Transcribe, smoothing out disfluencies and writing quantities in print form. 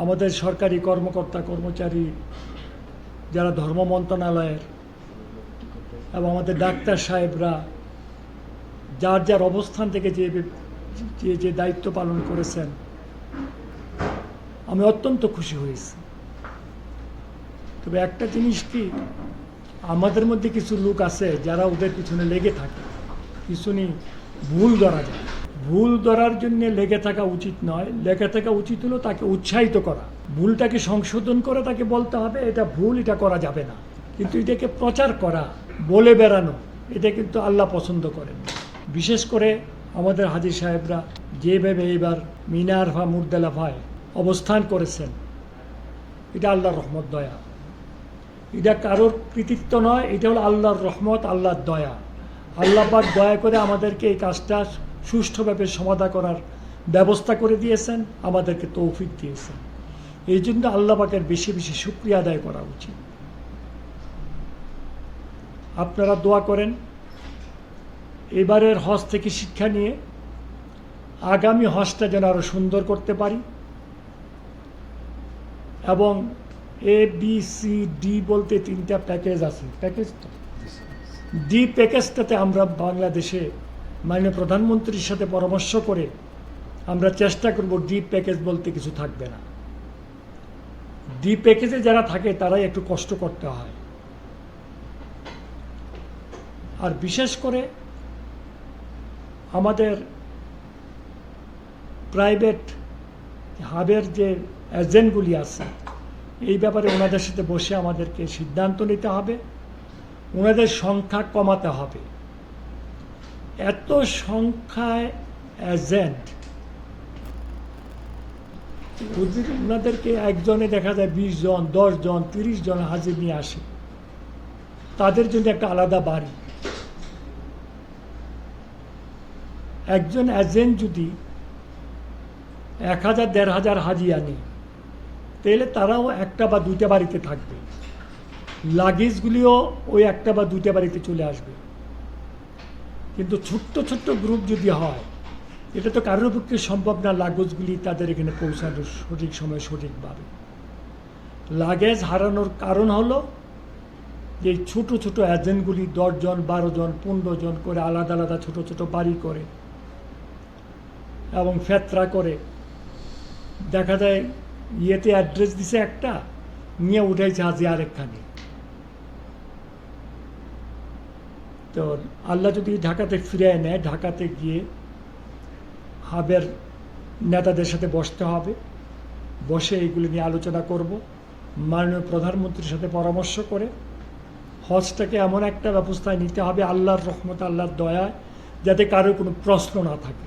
আমাদের সরকারি কর্মকর্তা কর্মচারী যারা ধর্ম মন্ত্রণালয়ের এবং আমাদের ডাক্তার সাহেবরা যার যার অবস্থান থেকে যে দায়িত্ব পালন করেছেন, আমি অত্যন্ত খুশি হয়েছি। তবে একটা জিনিস কি, আমাদের মধ্যে কিছু লোক আছে যারা ওদের পিছনে লেগে থাকে, পিছনে ভুল ধরা যায়। ভুল ধরার জন্য লেগে থাকা উচিত নয়, লেগে থাকা উচিত হলো তাকে উৎসাহিত করা, ভুলটাকে সংশোধন করে তাকে বলতে হবে এটা ভুল, এটা করা যাবে না। কিন্তু এটাকে প্রচার করা, বলে বেড়ানো, এটা কিন্তু আল্লাহ পছন্দ করেন। বিশেষ করে আমাদের হাজী সাহেবরা যেভাবে এবার মিনা আরফা মুর্দালাফায় অবস্থান করেছেন, এটা আল্লাহর রহমত, দয়া। এটা কারোর কৃতিত্ব নয়, এটা হলো আল্লাহর রহমত, আল্লাহর দয়া। আল্লাহ পাক দয়া করে আমাদেরকে এই কাজটা সুষ্ঠুভাবে সমাধান করার ব্যবস্থা করে দিয়েছেন, আমাদেরকে তৌফিক দিয়েছেন। এই জন্য আল্লাহ পাকের বেশি বেশি শুকরিয়া আদায় করা উচিত। আপনারা দোয়া করেন এবারের হজ থেকে শিক্ষা নিয়ে আগামী হজটা যেন আরো সুন্দর করতে পারি, এবং ABCD বলতে 3টা প্যাকেজ আছে, প্যাকেজ তো ডি প্যাকেজটাতে আমরা বাংলাদেশে মাননীয় প্রধানমন্ত্রীর সাথে পরামর্শ করে আমরা চেষ্টা করব ডি প্যাকেজ বলতে কিছু থাকবে না। ডি প্যাকেজে যারা থাকে তারাই একটু কষ্ট করতে হয়। আর বিশেষ করে আমাদের প্রাইভেট হাবের যে এজেন্টগুলি আছে, এই ব্যাপারে ওনাদের সাথে বসে আমাদেরকে সিদ্ধান্ত নিতে হবে, ওনাদের সংখ্যা কমাতে হবে। এত সংখ্যায় এজেন্ট, ওনাদেরকে একজনে দেখা যায় 20 জন, 10 জন, 30 জন হাজির নিয়ে আসে, তাদের জন্য একটা আলাদা বাড়ি। একজন এজেন্ট যদি 1000, 1500 হাজি আনে, তাহলে তারাও একটা বা দুইটা বাড়িতে থাকবে, লাগেজগুলিও ওই একটা বা দুইটা বাড়িতে চলে আসবে। কিন্তু ছোট্ট ছোট্ট গ্রুপ যদি হয়, এটা তো কারোর পক্ষে সম্ভব না লাগেজগুলি তাদের এখানে পৌঁছানোর সঠিক সময় সঠিকভাবে। লাগেজ হারানোর কারণ হলো যে ছোট ছোট এজেন্টগুলি 10 জন, 12 জন, 15 জন করে আলাদা আলাদা ছোট ছোট বাড়ি করে এবং ফেতরা করে, দেখা যায় ইয়েতে অ্যাড্রেস দিছে একটা, নিয়ে উঠাইছে হাজি আরেকখানে। তো আল্লাহ যদি ঢাকাতে ফিরিয়ে নেয়, ঢাকাতে গিয়ে হাবের নেতাদের সাথে বসতে হবে, বসে এইগুলি নিয়ে আলোচনা করব, মাননীয় প্রধানমন্ত্রীর সাথে পরামর্শ করে হজটাকে এমন একটা ব্যবস্থায় নিতে হবে আল্লাহর রহমত, আল্লাহর দয়ায়, যাতে কারো কোনো প্রশ্ন না থাকে।